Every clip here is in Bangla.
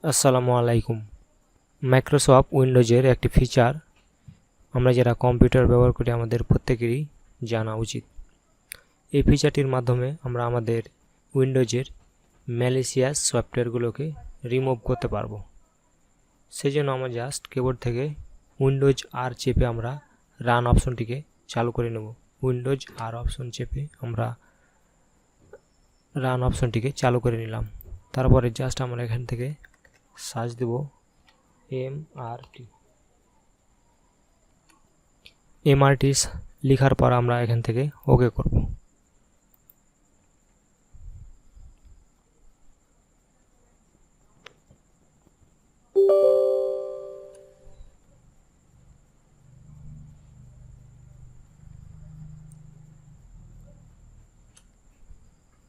আসসালামু আলাইকুম। মাইক্রোসফট উইন্ডোজের একটি ফিচার আমরা যারা কম্পিউটার ব্যবহার করি আমাদের প্রত্যেকেরই জানা উচিত। এই ফিচারটির মাধ্যমে আমরা আমাদের উইন্ডোজের ম্যালিসিয়াস সফটওয়্যারগুলোকে রিমুভ করতে পারবো। সেই জন্য আমরা জাস্ট কিবোর্ড থেকে উইন্ডোজ আর চেপে আমরা রান অপশনটিকে চালু করে নেব। উইন্ডোজ আর অপশন চেপে আমরা রান অপশনটিকে চালু করে নিলাম। তারপরে জাস্ট আমরা এখান থেকে সার্চ দেব এমআরটি লেখার পর আমরা এখান থেকে ওকে করব।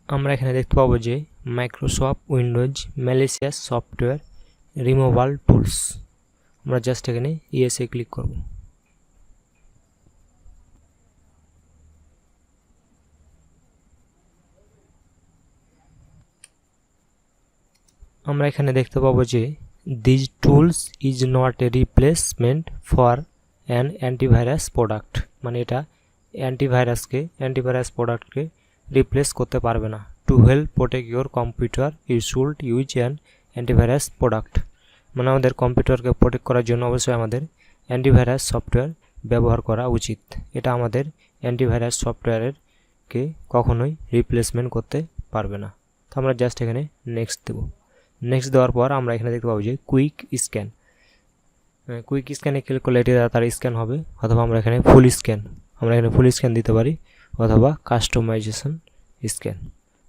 আমরা এখানে দেখতে পাবো যে Microsoft Windows malicious software removal tools. আমরা জাস্ট এখানে ইয়েসে ক্লিক করব। আমরা এখানে দেখতে পাবো যে this tools is not a replacement for an antivirus product, মানে এটা অ্যান্টিভাইরাস প্রোডাক্টকে রিপ্লেস করতে পারবে না। To help protect your computer you should use an antivirus product, মানে আমাদের কম্পিউটারকে প্রোটেক্ট করার জন্য অবশ্যই আমাদের অ্যান্টিভাইরাস সফটওয়্যার ব্যবহার করা উচিত। এটা আমাদের অ্যান্টিভাইরাস সফটওয়্যারকে কখনোই রিপ্লেসমেন্ট করতে পারবে না। তো আমরা জাস্ট এখানে নেক্সট দেব। নেক্সট দেওয়ার পর আমরা এখানে দেখতে পাবো যে কুইক স্ক্যানে ক্লিক করলে এটি তার স্ক্যান হবে, অথবা আমরা এখানে ফুল স্ক্যান দিতে পারি, অথবা কাস্টমাইজেশন স্ক্যান।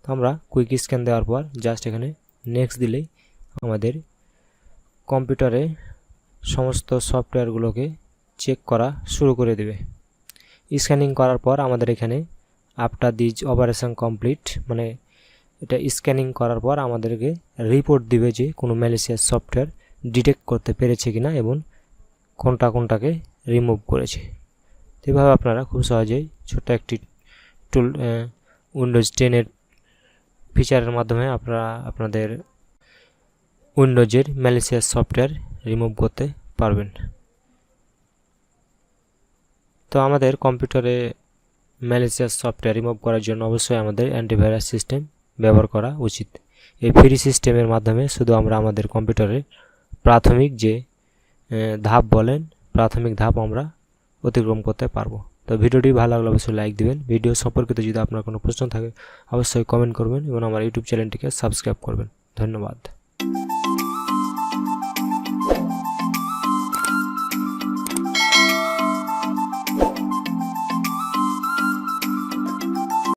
তো আমরা কুইক স্ক্যান দেওয়ার পর জাস্ট এখানে নেক্সট দিলেই আমাদের কম্পিউটারে সমস্ত সফটওয়্যারগুলোকে চেক করা শুরু করে দেবে। স্ক্যানিং করার পর আমাদের এখানে আফটার দিস অপারেশন কমপ্লিট, মানে এটা স্ক্যানিং করার পর আমাদেরকে রিপোর্ট দিবে যে কোনো ম্যালিসিয়াস সফটওয়্যার ডিটেক্ট করতে পেরেছে কিনা এবং কোনটাকে রিমুভ করেছে। এভাবে আপনারা খুব সহজেই ছোট্ট একটি টুল উইন্ডোজ 10-এর ফিচারের মাধ্যমে আপনারা আপনাদের উইন্ডোজের ম্যালিসিয়াস সফটওয়্যার রিমুভ করতে পারবেন। তো আমাদের কম্পিউটারে ম্যালিসিয়াস সফটওয়্যার রিমুভ করার জন্য অবশ্যই আমাদের অ্যান্টিভাইরাস সিস্টেম ব্যবহার করা উচিত। এই ফ্রি সিস্টেমের মাধ্যমে শুধু আমরা আমাদের কম্পিউটারে প্রাথমিক ধাপ আমরা অতিক্রম করতে পারবো। তো ভিডিওটি ভালো লাগলে অবশ্যই লাইক দিবেন। ভিডিও সম্পর্কিত যদি আপনার কোনো প্রশ্ন থাকে অবশ্যই কমেন্ট করবেন এবং আমার ইউটিউব চ্যানেলটিকে সাবস্ক্রাইব করবেন। ধন্যবাদ।